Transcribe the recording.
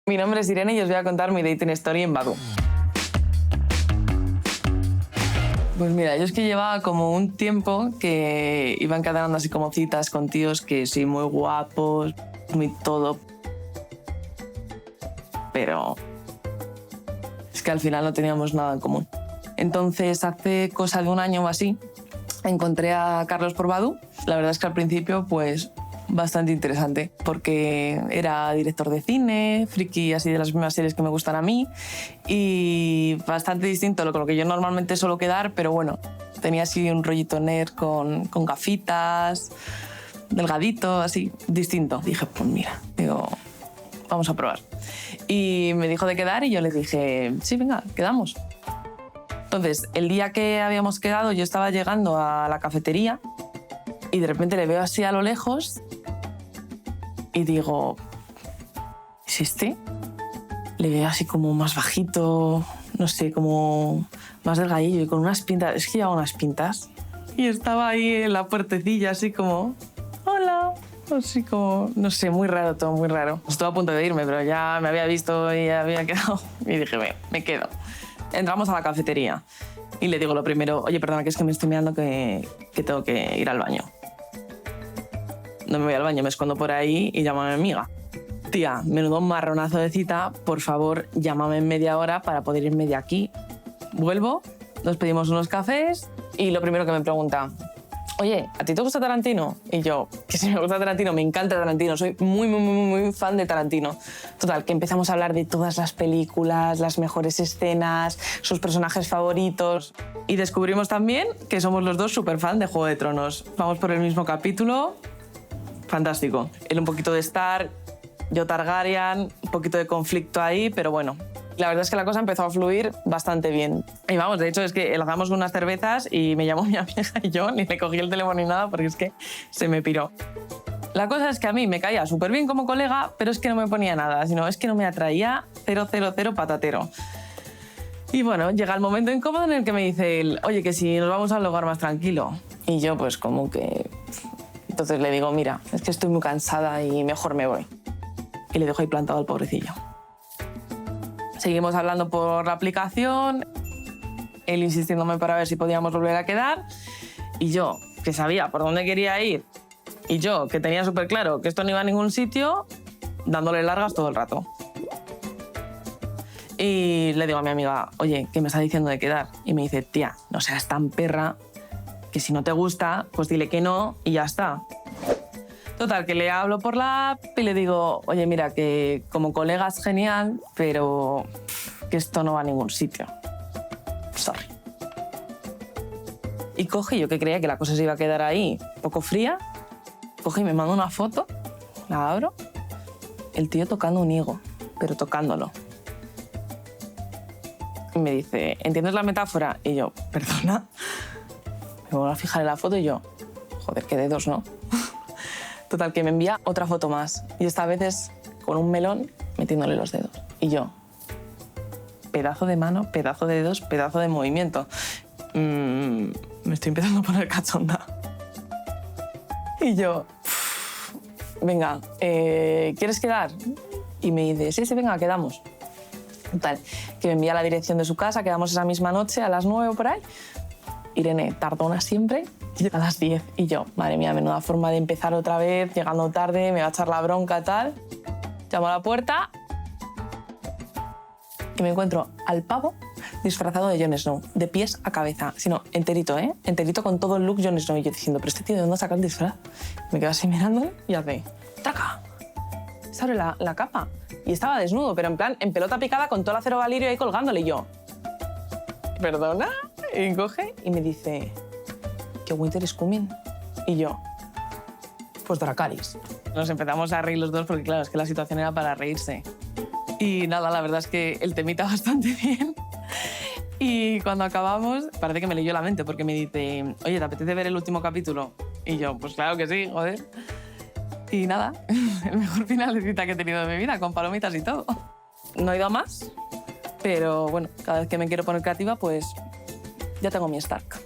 Mi nombre es Irene y os voy a contar mi dating story en Badoo. Pues mira, yo es que llevaba como un tiempo que iba encadenando así como citas con tíos que sí, muy guapos, muy todo. Pero es que al final no teníamos nada en común. Entonces, hace cosa de un año o así, encontré a Carlos por Badoo. La verdad es que al principio, pues, bastante interesante, porque era director de cine, friki así de las mismas series que me gustan a mí, y bastante distinto con lo que yo normalmente suelo quedar, pero bueno, tenía así un rollito nerd con gafitas, delgadito, así, distinto. Dije, pues mira, digo, vamos a probar. Y me dijo de quedar y yo le dije, sí, venga, quedamos. Entonces, el día que habíamos quedado, yo estaba llegando a la cafetería y de repente le veo así a lo lejos y digo, ¿es este? Le veo así como más bajito, no sé, como más delgadillo y con unas pintas. Es que llevaba unas pintas. Y estaba ahí en la puertecilla así como, hola. Así como, no sé, muy raro todo, muy raro. Estuve a punto de irme, pero ya me había visto y había quedado. Y dije, me quedo. Entramos a la cafetería y le digo lo primero, oye, perdona, que es que me estoy mirando que tengo que ir al baño. No me voy al baño, me escondo por ahí y llamo a mi amiga. Tía, menudo marronazo de cita, por favor, llámame en media hora para poder irme de aquí. Vuelvo, nos pedimos unos cafés y lo primero que me pregunta, oye, ¿a ti te gusta Tarantino? Y yo, que si me gusta Tarantino, me encanta Tarantino, soy muy fan de Tarantino. Total, que empezamos a hablar de todas las películas, las mejores escenas, sus personajes favoritos. Y descubrimos también que somos los dos súper fan de Juego de Tronos. Vamos por el mismo capítulo, fantástico. Él un poquito de Stark, yo Targaryen, un poquito de conflicto ahí, pero bueno. La verdad es que la cosa empezó a fluir bastante bien. Y vamos, de hecho es que lanzamos unas cervezas y me llamó mi amiga y yo ni le cogí el teléfono ni nada porque es que se me piró. La cosa es que a mí me caía súper bien como colega, pero es que no me ponía nada, sino es que no me atraía 000 patatero. Y bueno, llega el momento incómodo en el que me dice él, oye, que si nos vamos a un lugar más tranquilo. Y yo pues como que... Entonces le digo, mira, es que estoy muy cansada y mejor me voy. Y le dejo ahí plantado al pobrecillo. Seguimos hablando por la aplicación, él insistiéndome para ver si podíamos volver a quedar, y yo, que sabía por dónde quería ir, y yo, que tenía súper claro que esto no iba a ningún sitio, dándole largas todo el rato. Y le digo a mi amiga, oye, ¿qué me está diciendo de quedar? Y me dice, tía, no seas tan perra, que si no te gusta, pues dile que no y ya está. Total, que le hablo por la app y le digo, oye, mira, que como colega es genial, pero que esto no va a ningún sitio. Sorry. Y coge, yo que creía que la cosa se iba a quedar ahí un poco fría, coge y me manda una foto, la abro, el tío tocando un higo, pero tocándolo. Y me dice, ¿entiendes la metáfora? Y yo, ¿perdona? Me vuelvo a fijar en la foto y yo, joder, qué dedos, ¿no? Total, que me envía otra foto más. Y esta vez es con un melón metiéndole los dedos. Y yo, pedazo de mano, pedazo de dedos, pedazo de movimiento. Me estoy empezando a poner cachonda. Y yo, venga, ¿quieres quedar? Y me dice, sí, venga, quedamos. Total, que me envía la dirección de su casa, quedamos esa misma noche a las 9 o por ahí. Irene, tardona siempre, llega a las 10. Y yo, madre mía, menuda forma de empezar otra vez, llegando tarde, me va a echar la bronca, tal. Llamo a la puerta y me encuentro al pavo disfrazado de Jon Snow, de pies a cabeza, sino enterito, ¿eh? Enterito con todo el look Jon Snow. Y yo diciendo, pero este tío, ¿de dónde saca el disfraz? Me quedo así mirándole y hace, ¡traca! Se abre la capa. Y estaba desnudo, pero en plan, en pelota picada con todo el acero valirio ahí colgándole. Y yo, ¿perdona? Y coge y me dice que Winter is coming. Y yo, pues Dracarys. Nos empezamos a reír los dos porque, claro, es que la situación era para reírse. Y nada, la verdad es que el temita bastante bien. Y cuando acabamos, parece que me leyó la mente porque me dice, oye, ¿te apetece ver el último capítulo? Y yo, pues claro que sí, joder. Y nada, el mejor final de cita que he tenido de mi vida, con palomitas y todo. No he ido a más, pero bueno, cada vez que me quiero poner creativa, pues ya tengo mi Stark.